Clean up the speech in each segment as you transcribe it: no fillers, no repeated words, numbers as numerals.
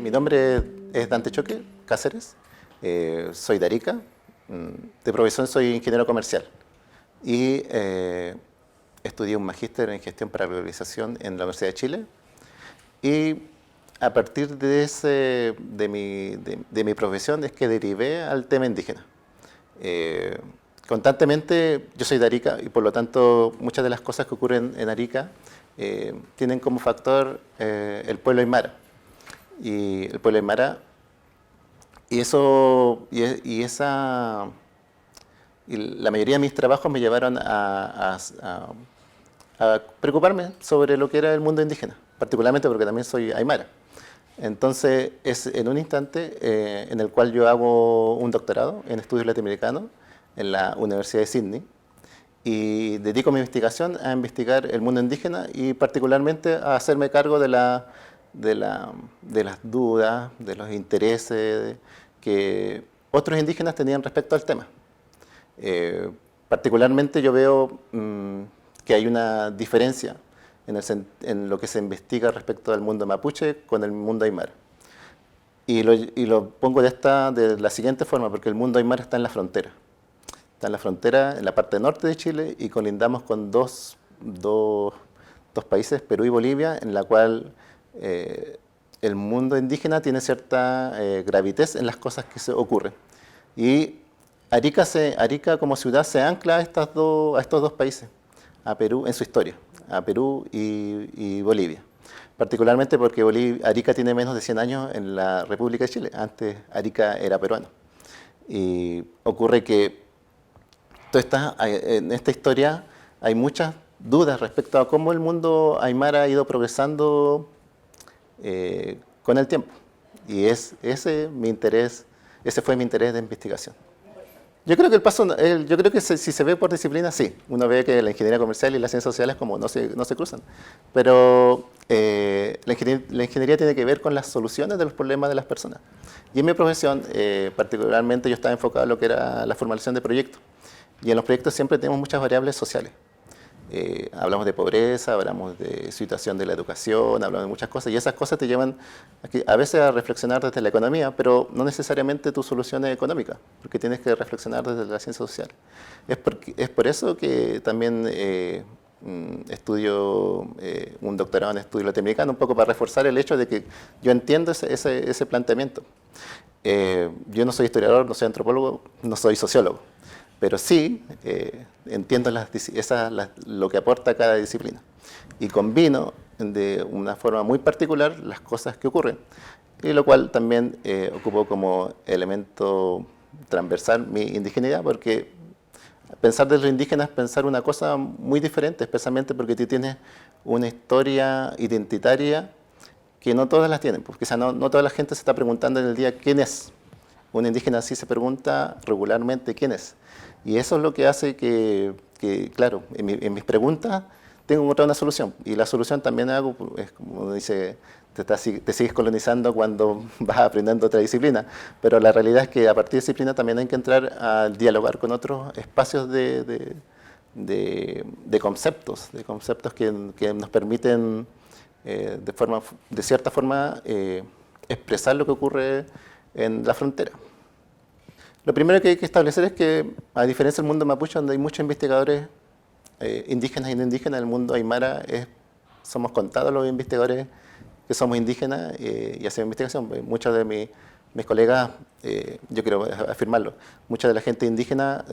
Mi nombre es Dante Choque Cáceres, soy de Arica, de profesión soy ingeniero comercial y estudié un magíster en gestión para la globalización en la Universidad de Chile y a partir de mi profesión es que derivé al tema indígena. Constantemente yo soy de Arica y por lo tanto muchas de las cosas que ocurren en Arica tienen como factor el pueblo aymara. Y el pueblo aymara, y eso, y esa, y la mayoría de mis trabajos me llevaron a preocuparme sobre lo que era el mundo indígena, particularmente porque también soy aymara. Entonces es en un instante en el cual yo hago un doctorado en estudios latinoamericanos en la Universidad de Sydney y dedico mi investigación a investigar el mundo indígena y particularmente a hacerme cargo de las dudas, de los intereses que otros indígenas tenían respecto al tema. Particularmente yo veo que hay una diferencia en lo que se investiga respecto al mundo mapuche con el mundo aymara. Y lo pongo de la siguiente forma, porque el mundo aymara está en la frontera. Está en la frontera, en la parte norte de Chile, y colindamos con dos países, Perú y Bolivia, en la cual el mundo indígena tiene cierta gravidez en las cosas que se ocurren. Y Arica como ciudad se ancla a estos dos países, a Perú en su historia, a Perú y Bolivia. Particularmente porque Arica tiene menos de 100 años en la República de Chile. Antes Arica era peruano. Y ocurre que en esta historia hay muchas dudas respecto a cómo el mundo aymara ha ido progresando con el tiempo. Y ese fue mi interés de investigación. Yo creo que yo creo que si se ve por disciplina, sí. Uno ve que la ingeniería comercial y las ciencias sociales como no se cruzan. Pero la ingeniería tiene que ver con las soluciones de los problemas de las personas. Y en mi profesión, particularmente, yo estaba enfocado en lo que era la formulación de proyectos. Y en los proyectos siempre tenemos muchas variables sociales. Hablamos de pobreza, hablamos de situación de la educación, hablamos de muchas cosas, y esas cosas te llevan a veces a reflexionar desde la economía, pero no necesariamente tu solución es económica, porque tienes que reflexionar desde la ciencia social. Es por eso que también estudio un doctorado en estudio latinoamericano, un poco para reforzar el hecho de que yo entiendo ese planteamiento. Yo no soy historiador, no soy antropólogo, no soy sociólogo, pero sí entiendo lo que aporta cada disciplina y combino de una forma muy particular las cosas que ocurren, y lo cual también ocupo como elemento transversal mi indigeneidad, porque pensar de los indígenas es pensar una cosa muy diferente, especialmente porque tú tienes una historia identitaria que no todas las tienen, porque quizás no toda la gente se está preguntando en el día quién es. Un indígena sí se pregunta regularmente quién es. Y eso es lo que hace que claro, en mis preguntas tengo que encontrar una solución. Y la solución también es como dice, te sigues colonizando cuando vas aprendiendo otra disciplina. Pero la realidad es que a partir de disciplina también hay que entrar a dialogar con otros espacios de conceptos que nos permiten de cierta forma expresar lo que ocurre en la frontera. Lo primero que hay que establecer es que, a diferencia del mundo mapuche, donde hay muchos investigadores indígenas y no indígenas, en el mundo aymara somos contados los investigadores que somos indígenas y hacemos investigación. Muchos de mis colegas, yo quiero afirmarlo, mucha de la gente indígena,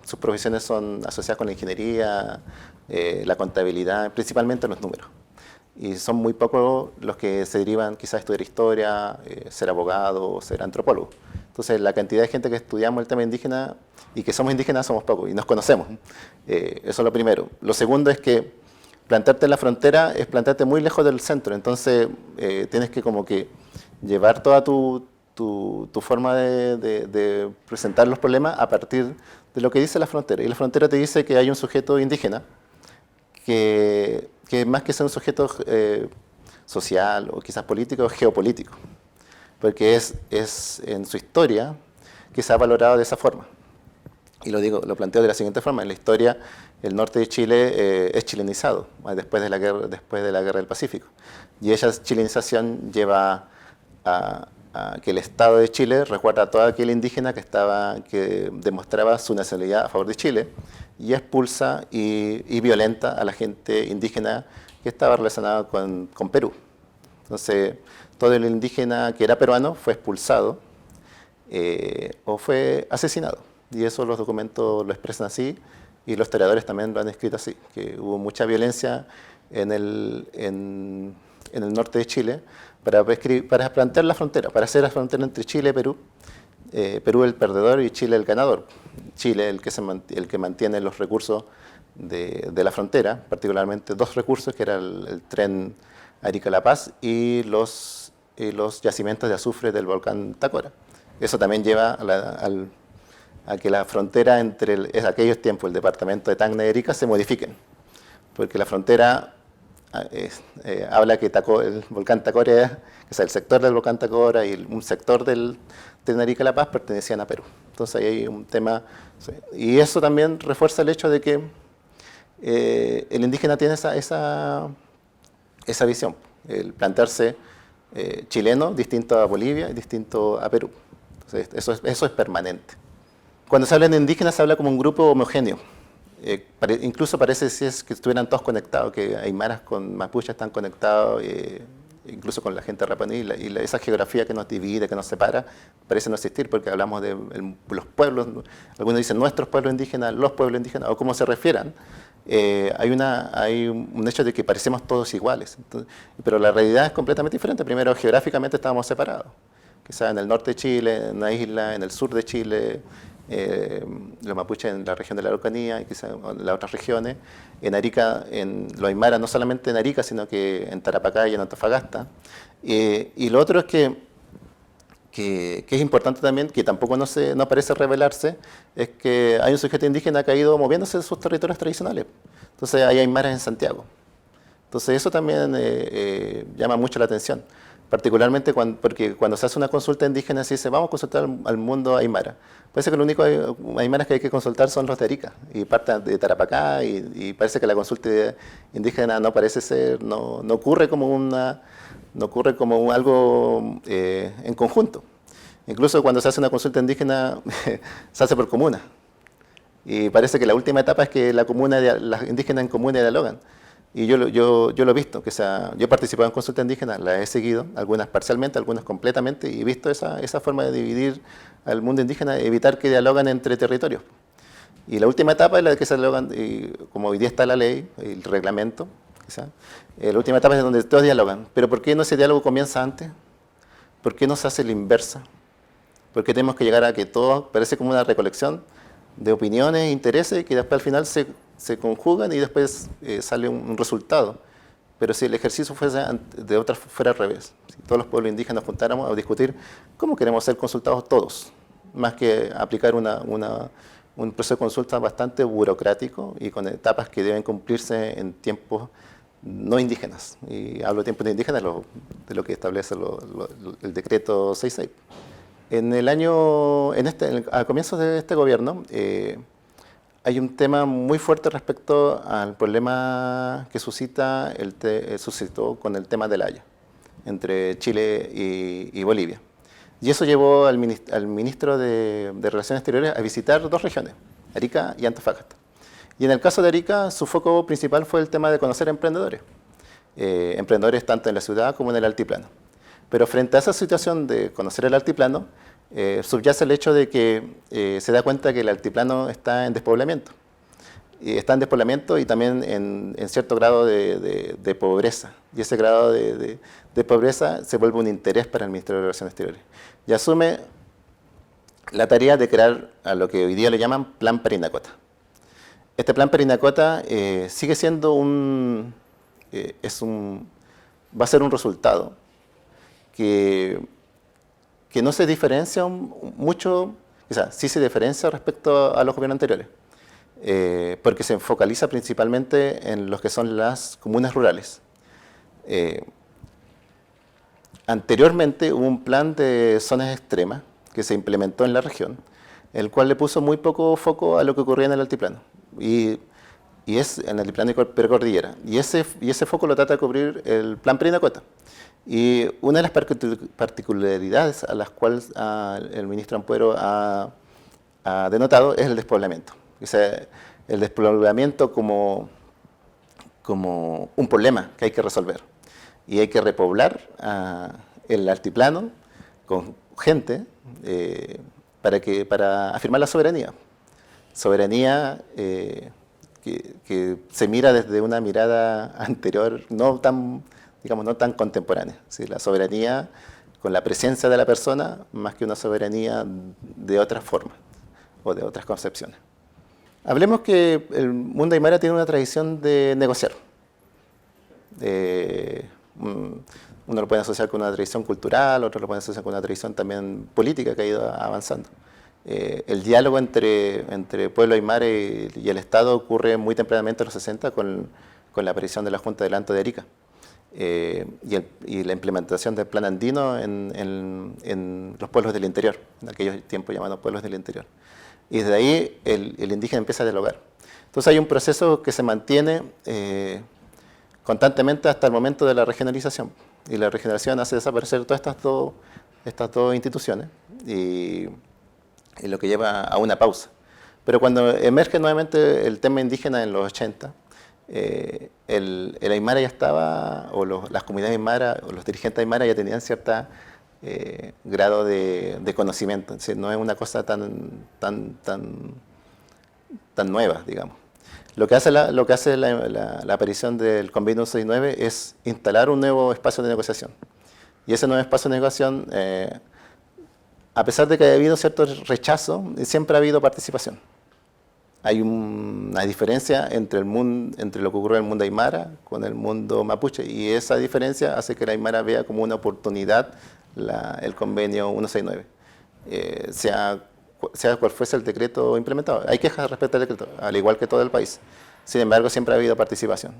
sus profesiones son asociadas con la ingeniería, la contabilidad, principalmente los números. Y son muy pocos los que se derivan quizás a estudiar historia, ser abogado o ser antropólogo. Entonces, la cantidad de gente que estudiamos el tema indígena y que somos indígenas somos pocos y nos conocemos. Eso es lo primero. Lo segundo es que plantarte en la frontera es plantarte muy lejos del centro. Entonces, tienes que como que llevar toda tu forma de presentar los problemas a partir de lo que dice la frontera. Y la frontera te dice que hay un sujeto indígena que más que ser un sujeto social o quizás político, es geopolítico. Porque es en su historia que se ha valorado de esa forma. Y lo planteo de la siguiente forma. En la historia, el norte de Chile es chilenizado después de la guerra del Pacífico. Y esa chilenización lleva a que el Estado de Chile recuerda a todo aquel indígena que demostraba su nacionalidad a favor de Chile y expulsa y violenta a la gente indígena que estaba relacionada con Perú. Entonces, todo el indígena que era peruano fue expulsado o fue asesinado. Y eso los documentos lo expresan así y los historiadores también lo han escrito así, que hubo mucha violencia en el norte de Chile para plantear la frontera, para hacer la frontera entre Chile y Perú. Perú el perdedor y Chile el ganador. Chile el que mantiene los recursos de la frontera, particularmente dos recursos, que era el tren Arica-La Paz y los yacimientos de azufre del volcán Tacora. Eso también lleva a que la frontera entre aquellos tiempos, el departamento de Tacna y Arica, se modifiquen, porque la frontera habla que el volcán Tacora, o sea, el sector del volcán Tacora y un sector del tren Arica-La Paz pertenecían a Perú. Entonces ahí hay un tema, y eso también refuerza el hecho de que el indígena tiene esa visión, el plantearse chileno distinto a Bolivia y distinto a Perú. Entonces, eso es permanente. Cuando se habla de indígenas se habla como un grupo homogéneo. Incluso parece si es que estuvieran todos conectados, que aymaras con mapuches están conectados, incluso con la gente rapanui, y esa geografía que nos divide, que nos separa, parece no existir porque hablamos de los pueblos, algunos dicen nuestros pueblos indígenas, los pueblos indígenas, o cómo se refieran. Hay un hecho de que parecemos todos iguales, pero la realidad es completamente diferente. Primero, geográficamente estábamos separados, quizás en el norte de Chile, en una isla, en el sur de Chile, los mapuches en la región de la Araucanía y quizás en las otras regiones, en Arica, en los aymaras, no solamente en Arica, sino que en Tarapacá y en Antofagasta. Y lo otro es que es importante también, que tampoco no parece revelarse, es que hay un sujeto indígena que ha ido moviéndose de sus territorios tradicionales. Entonces hay aymaras en Santiago. Entonces eso también llama mucho la atención, particularmente porque cuando se hace una consulta indígena se dice vamos a consultar al mundo aymara. Parece que los únicos aymaras que hay que consultar son los de Arica y parte de Tarapacá y parece que la consulta indígena no parece ser, no ocurre como algo en conjunto. Incluso cuando se hace una consulta indígena se hace por comuna y parece que la última etapa es que las indígenas en comuna dialogan. Y yo lo he visto, yo he participado en consultas indígenas, las he seguido, algunas parcialmente, algunas completamente, y he visto esa forma de dividir al mundo indígena, evitar que dialogan entre territorios. Y la última etapa es la de que se dialogan, y como hoy día está la ley, el reglamento, la última etapa es donde todos dialogan. Pero ¿por qué no ese diálogo comienza antes? ¿Por qué no se hace la inversa? ¿Por qué tenemos que llegar a que todo parece como una recolección de opiniones e intereses que después al final se conjugan y después sale un resultado? Pero si el ejercicio fuera al revés, si todos los pueblos indígenas nos juntáramos a discutir cómo queremos ser consultados todos, más que aplicar un proceso de consulta bastante burocrático y con etapas que deben cumplirse en tiempos no indígenas. Y hablo de tiempos no indígenas de lo que establece el decreto 66. A comienzos de este gobierno, hay un tema muy fuerte respecto al problema que suscitó con el tema del Haya, entre Chile y Bolivia. Y eso llevó al ministro de Relaciones Exteriores a visitar dos regiones, Arica y Antofagasta. Y en el caso de Arica, su foco principal fue el tema de conocer emprendedores, tanto en la ciudad como en el altiplano. Pero frente a esa situación de conocer el altiplano, subyace el hecho de que se da cuenta que el altiplano está en despoblamiento. Y está en despoblamiento y también en cierto grado de pobreza. Y ese grado de pobreza se vuelve un interés para el Ministerio de Relaciones Exteriores. Y asume la tarea de crear a lo que hoy día le llaman Plan Parinacota. Este Plan Parinacota sigue siendo va a ser un resultado que no se diferencia mucho, o sea, sí se diferencia respecto a los gobiernos anteriores, porque se focaliza principalmente en los que son las comunas rurales. Anteriormente hubo un plan de zonas extremas que se implementó en la región, el cual le puso muy poco foco a lo que ocurría en el altiplano, y es en el altiplano y precordillera, y ese foco lo trata de cubrir el Plan Parinacota. Y una de las particularidades a las cuales el ministro Ampuero ha denotado es el despoblamiento. O sea, el despoblamiento como un problema que hay que resolver. Y hay que repoblar el altiplano con gente para afirmar la soberanía. Soberanía que se mira desde una mirada anterior, no tan contemporánea. ¿Sí? La soberanía con la presencia de la persona, más que una soberanía de otras formas o de otras concepciones. Hablemos que el mundo aymara tiene una tradición de negociar. Uno lo puede asociar con una tradición cultural, otro lo puede asociar con una tradición también política que ha ido avanzando. El diálogo entre pueblo aymara y el Estado ocurre muy tempranamente en los 60 con la aparición de la Junta del Alto de Arica y la implementación del plan andino en los pueblos del interior, en aquellos tiempos llamados pueblos del interior. Y desde ahí el indígena empieza a dialogar. Entonces hay un proceso que se mantiene constantemente hasta el momento de la regionalización. Y la regionalización hace desaparecer todas estas dos instituciones y lo que lleva a una pausa. Pero cuando emerge nuevamente el tema indígena en los 80, el aymara ya estaba, o las comunidades aymara, o los dirigentes aymara ya tenían cierto grado de conocimiento. Es decir, no es una cosa tan nueva, digamos. Lo que hace la aparición del Convenio 69 es instalar un nuevo espacio de negociación. Y ese nuevo espacio de negociación, a pesar de que haya habido cierto rechazo, siempre ha habido participación. Hay una diferencia entre lo que ocurre en el mundo aymara con el mundo mapuche, y esa diferencia hace que el aymara vea como una oportunidad el Convenio 169. Sea cual fuese el decreto implementado. Hay quejas respecto al decreto, al igual que todo el país. Sin embargo, siempre ha habido participación.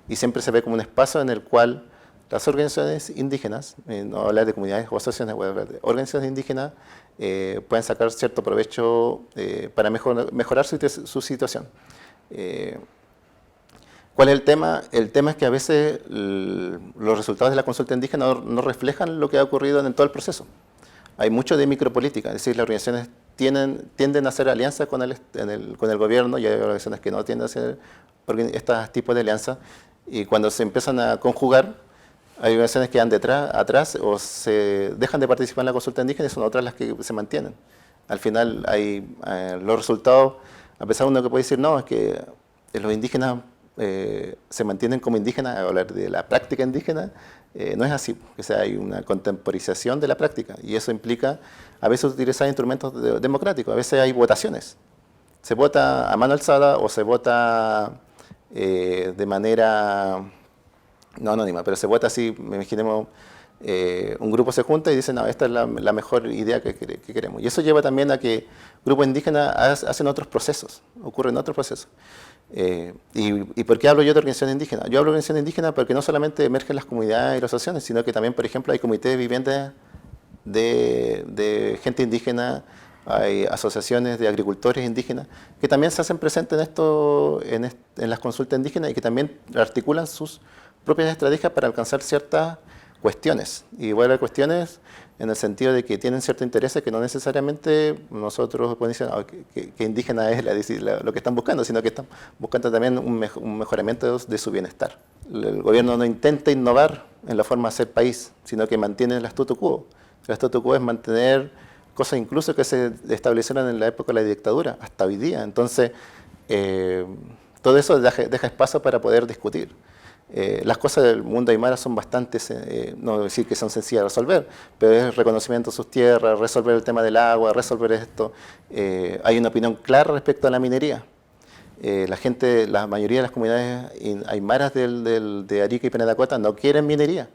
Y siempre se ve como un espacio en el cual las organizaciones indígenas, no hablar de comunidades o asociaciones, voy a hablar de organizaciones indígenas, pueden sacar cierto provecho para mejorar su situación. ¿Cuál es el tema? El tema es que a veces los resultados de la consulta indígena no reflejan lo que ha ocurrido en todo el proceso. Hay mucho de micropolítica, es decir, las organizaciones tienden a hacer alianzas con el gobierno, y hay organizaciones que no tienden a hacer estos tipos de alianzas, y cuando se empiezan a conjugar, hay organizaciones que van atrás o se dejan de participar en la consulta indígena y son otras las que se mantienen. Al final, los resultados, a pesar de uno que puede decir, no, es que los indígenas se mantienen como indígenas, hablar de la práctica indígena, no es así. O sea, hay una contemporización de la práctica y eso implica a veces utilizar instrumentos democráticos, a veces hay votaciones. Se vota a mano alzada o se vota de manera no anónima, pero se vota así, me imaginemos, un grupo se junta y dice, no, esta es la mejor idea que queremos. Y eso lleva también a que grupos indígenas hacen otros procesos, ocurren otros procesos. ¿Y por qué hablo yo de organización indígena? Yo hablo de organización indígena porque no solamente emergen las comunidades y las asociaciones, sino que también, por ejemplo, hay comités de viviendas de gente indígena, hay asociaciones de agricultores indígenas que también se hacen presentes en las consultas indígenas y que también articulan sus propias estrategias para alcanzar ciertas cuestiones. Y bueno, cuestiones en el sentido de que tienen ciertos intereses que no necesariamente nosotros podemos decir que indígena es lo que están buscando, sino que están buscando también un mejoramiento de su bienestar. El gobierno no intenta innovar en la forma de hacer país, sino que mantiene el statu quo. El statu quo es mantener cosas incluso que se establecieron en la época de la dictadura, hasta hoy día. Entonces, todo eso deja espacio para poder discutir. Las cosas del mundo aymara son bastante, no decir que son sencillas de resolver, pero es el reconocimiento de sus tierras, resolver el tema del agua, resolver esto. Hay una opinión clara respecto a la minería. La mayoría de las comunidades aymaras de Arica y Penedacota no quieren minería,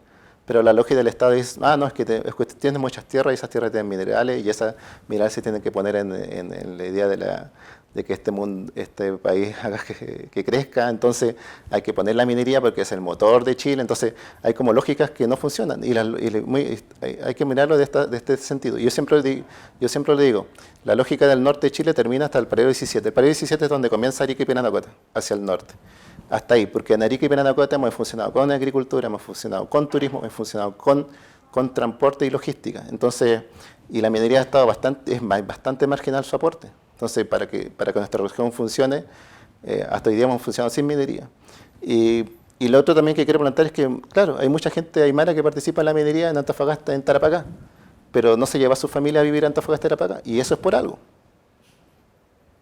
pero la lógica del Estado es, no, es que tienes muchas tierras y esas tierras tienen minerales y esas minerales se tienen que poner en la idea de que este país haga que crezca, entonces hay que poner la minería porque es el motor de Chile, entonces hay como lógicas que no funcionan y hay que mirarlo de este sentido. Yo siempre lo digo, la lógica del norte de Chile termina hasta el paralelo 17. El paralelo 17 es donde comienza Arica y Penedacota, hacia el norte. hasta ahí, porque en Arica y Parinacota hemos funcionado con agricultura, hemos funcionado con turismo, hemos funcionado con transporte y logística. Entonces, y la minería ha estado bastante marginal su aporte. Entonces, para que nuestra región funcione, hasta hoy día hemos funcionado sin minería. Y lo otro también que quiero plantear es que, claro, hay mucha gente aymara que participa en la minería en Antofagasta, en Tarapacá, pero no se lleva a su familia a vivir a Antofagasta y Tarapacá, y eso es por algo.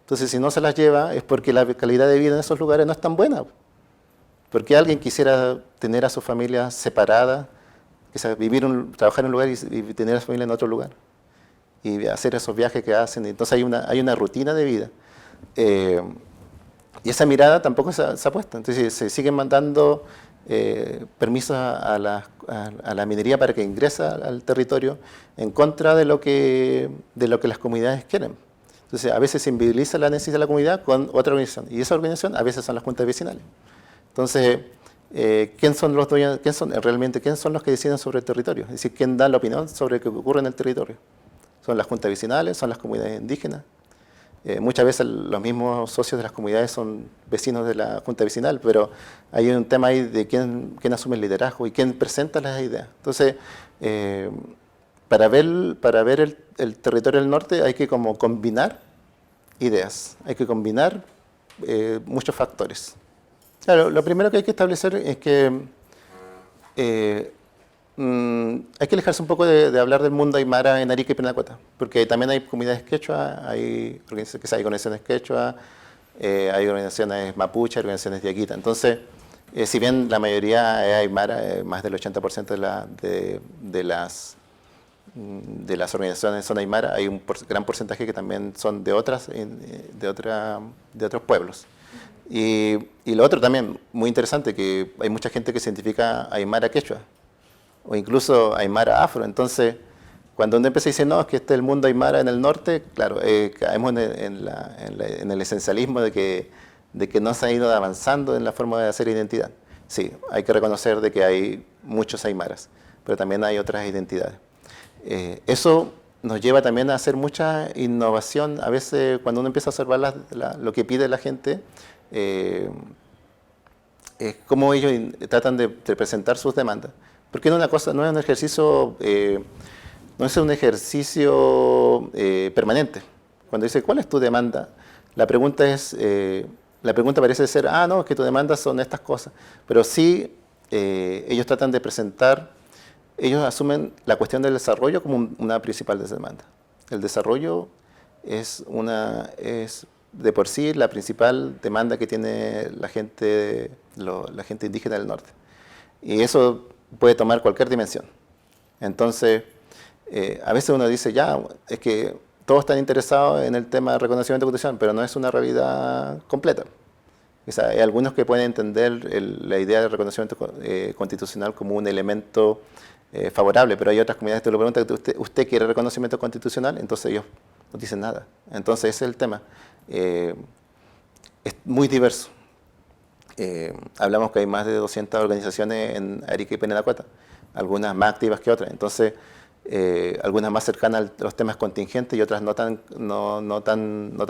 Entonces, si no se las lleva, es porque la calidad de vida en esos lugares no es tan buena. Porque alguien quisiera tener a su familia separada, quizás trabajar en un lugar y tener a su familia en otro lugar, y hacer esos viajes que hacen. Entonces hay una rutina de vida. Y esa mirada tampoco se ha puesto. Entonces se siguen mandando permisos a la minería para que ingrese al territorio en contra de lo que las comunidades quieren. Entonces a veces se invisibiliza la necesidad de la comunidad con otra organización. Y esa organización a veces son las juntas vecinales. Entonces, ¿quién son los dueños, quién son los que deciden sobre el territorio? Es decir, ¿quién da la opinión sobre lo que ocurre en el territorio? ¿Son las juntas vecinales? ¿Son las comunidades indígenas? Muchas veces los mismos socios de las comunidades son vecinos de la junta vecinal, pero hay un tema ahí de quién asume el liderazgo y quién presenta las ideas. Entonces, para ver el territorio del norte hay que como combinar ideas, hay que combinar muchos factores. Claro, lo primero que hay que establecer es que hay que alejarse un poco de hablar del mundo aymara en Arica y Parinacota, porque también hay comunidades quechua, hay organizaciones quechua, hay organizaciones mapuche, organizaciones diaguita. Entonces, si bien la mayoría es aymara, más del 80% de las organizaciones son aymara, hay un gran porcentaje que también son de otros pueblos. Y lo otro también, muy interesante, que hay mucha gente que se identifica aymara quechua, o incluso aymara afro. Entonces, cuando uno empieza a decir, no, es que este es el mundo aymara en el norte, claro, caemos en el esencialismo de que no se ha ido avanzando en la forma de hacer identidad. Sí, hay que reconocer de que hay muchos aymaras, pero también hay otras identidades. Eso nos lleva también a hacer mucha innovación. A veces, cuando uno empieza a observar lo que pide la gente, es cómo ellos tratan de presentar sus demandas. Porque no es un ejercicio, permanente. Cuando dice, ¿cuál es tu demanda? La pregunta parece ser, no, es que tu demanda son estas cosas. Pero sí, ellos tratan de presentar, ellos asumen la cuestión del desarrollo como una principal demanda. El desarrollo es de por sí la principal demanda que tiene la gente indígena del norte. Y eso puede tomar cualquier dimensión. Entonces, a veces uno dice, es que todos están interesados en el tema de reconocimiento constitucional, pero no es una realidad completa. O sea, hay algunos que pueden entender la idea de reconocimiento constitucional como un elemento favorable, pero hay otras comunidades que te lo preguntan, ¿usted quiere reconocimiento constitucional? Entonces ellos no dicen nada. Entonces ese es el tema. Es muy diverso. Hablamos que hay más de 200 organizaciones en Arica y Parinacota, algunas más activas que otras. Entonces, algunas más cercanas a los temas contingentes y otras no tan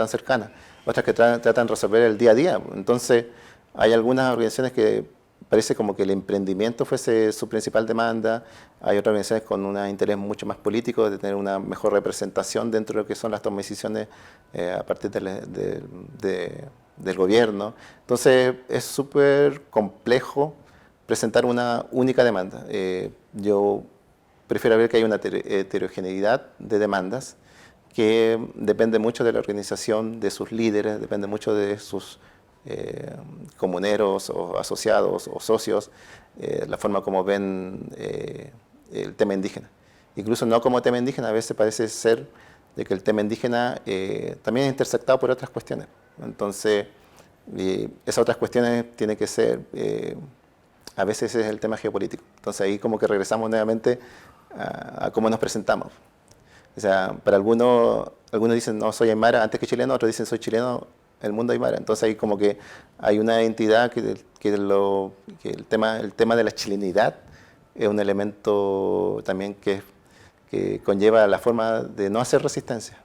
cercanas. Otras que tratan de resolver el día a día. Entonces, hay algunas organizaciones que parece como que el emprendimiento fuese su principal demanda. Hay otras organizaciones con un interés mucho más político de tener una mejor representación dentro de lo que son las tomas de decisiones a partir del gobierno. Entonces es súper complejo presentar una única demanda. Yo prefiero ver que hay una heterogeneidad de demandas que depende mucho de la organización, de sus líderes, depende mucho de sus comuneros o asociados o socios, la forma como ven el tema indígena. Incluso no como tema indígena, a veces parece ser de que el tema indígena también es intersectado por otras cuestiones. Entonces, esas otras cuestiones tienen que ser, a veces es el tema geopolítico. Entonces ahí como que regresamos nuevamente a cómo nos presentamos. O sea, para algunos dicen, no, soy aymara antes que chileno, otros dicen, soy chileno, el mundo aymara. Entonces ahí como que hay una identidad que el tema de la chilenidad es un elemento también que conlleva la forma de no hacer resistencia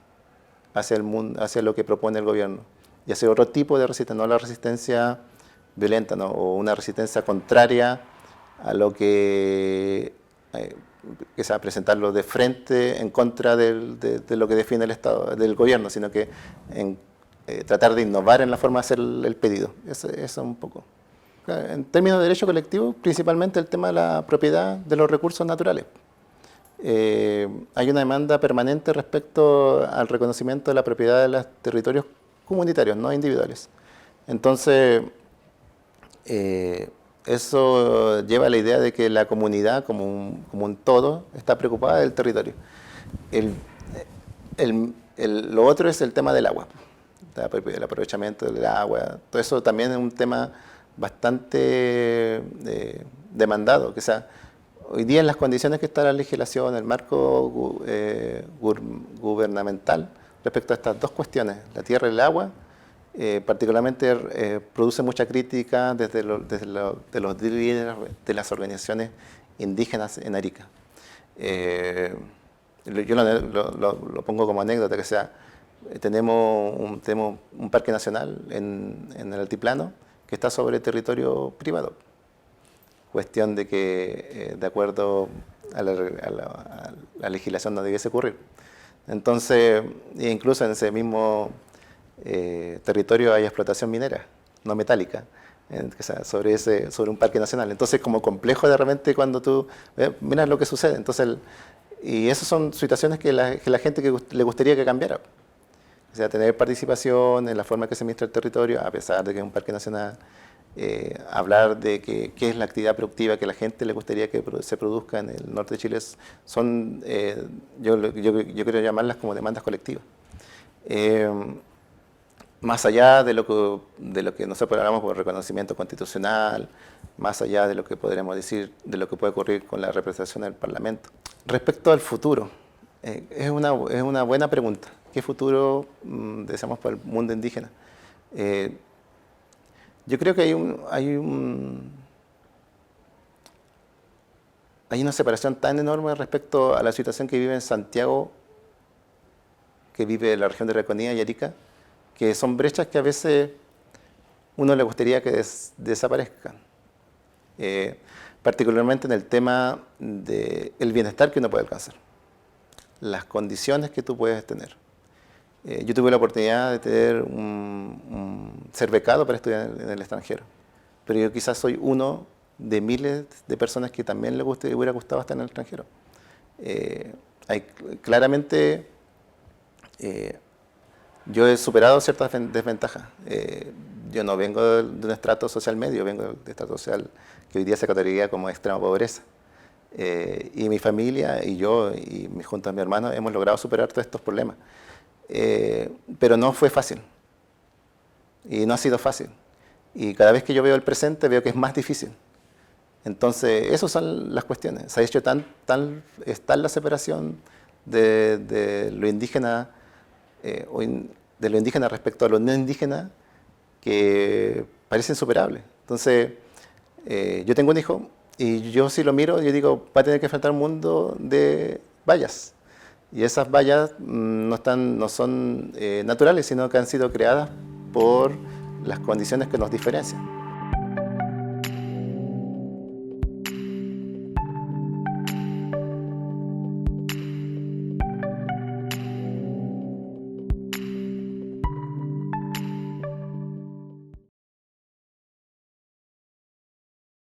hacia el mundo, hacia lo que propone el gobierno, y hacer otro tipo de resistencia, no la resistencia violenta, ¿no? O una resistencia contraria a lo que sea presentarlo de frente en contra de lo que define el Estado, del gobierno, sino que tratar de innovar en la forma de hacer el pedido. Eso un poco. En términos de derecho colectivo, principalmente el tema de la propiedad de los recursos naturales. Hay una demanda permanente respecto al reconocimiento de la propiedad de los territorios comunitarios, no individuales. Entonces, eso lleva a la idea de que la comunidad, como un todo, está preocupada del territorio. Lo otro es el tema del agua, el aprovechamiento del agua. Todo eso también es un tema bastante demandado. Que sea, hoy día en las condiciones que está la legislación, el marco gubernamental respecto a estas dos cuestiones, la tierra y el agua, particularmente produce mucha crítica desde los líderes de las organizaciones indígenas en Arica. Yo lo pongo como anécdota, que sea, tenemos un parque nacional en el altiplano que está sobre territorio privado. Cuestión de que, de acuerdo a la legislación, no debiese ocurrir. Entonces, incluso en ese mismo territorio hay explotación minera, no metálica, sobre un parque nacional. Entonces, como complejo de repente cuando tú miras lo que sucede. Entonces, y esas son situaciones que la gente le gustaría que cambiara. O sea, tener participación en la forma que se administra el territorio, a pesar de que es un parque nacional. Hablar de qué es la actividad productiva que a la gente le gustaría que se produzca en el norte de Chile, yo quiero llamarlas como demandas colectivas. Más allá de lo que nosotros hablamos por reconocimiento constitucional, más allá de lo que podríamos decir de lo que puede ocurrir con la representación del Parlamento. Respecto al futuro, es una buena pregunta. ¿Qué futuro deseamos para el mundo indígena? Yo creo que hay una separación tan enorme respecto a la situación que vive en Santiago, que vive la región de Reconía y Arica, que son brechas que a veces uno le gustaría que desaparezcan. Particularmente en el tema del bienestar que uno puede alcanzar, las condiciones que tú puedes tener. Yo tuve la oportunidad de ser becado para estudiar en el extranjero, pero yo quizás soy uno de miles de personas que también le hubiera gustado estar en el extranjero. Claramente, yo he superado ciertas desventajas. Yo no vengo de un estrato social medio, vengo de estrato social que hoy día se categoriza como extrema pobreza. Y mi familia y yo, y junto a mi hermano, hemos logrado superar todos estos problemas. Pero no fue fácil. Y no ha sido fácil. Y cada vez que yo veo el presente, veo que es más difícil. Entonces, esas son las cuestiones. Se ha hecho está la separación de lo indígena, de lo indígena respecto a lo no indígena, que parece insuperable. Entonces, yo tengo un hijo y yo si lo miro, yo digo, va a tener que enfrentar un mundo de vallas. Y esas vallas no son naturales, sino que han sido creadas por las condiciones que nos diferencian.